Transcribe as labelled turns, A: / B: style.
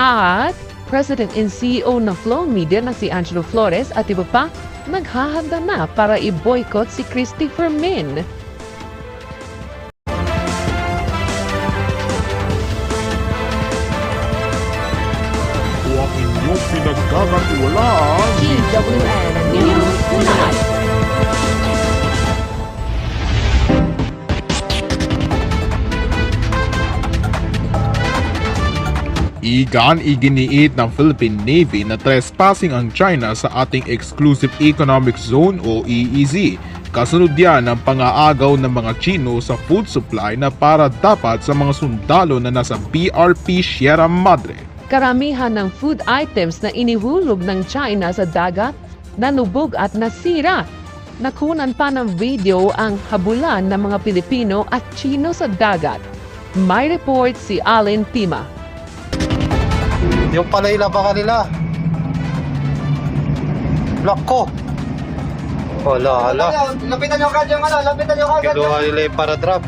A: At President and CEO ng Flow Media na si Angelo Flores at iba pa naghahanda na para i-boycott si Christopher Min.
B: Huwag inyong pinagkakatiwalaan.
A: GWN News Tonight.
B: Iginiit ng Philippine Navy na trespassing ang China sa ating Exclusive Economic Zone o EEZ. Kasunod yan ng pang-aagaw ng mga Chino sa food supply na para dapat sa mga sundalo na nasa BRP Sierra Madre.
A: Karamihan ng food items na inihulog ng China sa dagat, nanubog at nasira. Nakunan pa ng video ang habulan ng mga Pilipino at Chino sa dagat. May report si Allen Pima.
C: Yung pala ilabangan nila. Nako. Wala.
D: Lapitan nyo agad yung lapitan nyo agad.
C: Kinuha nila yung para drop.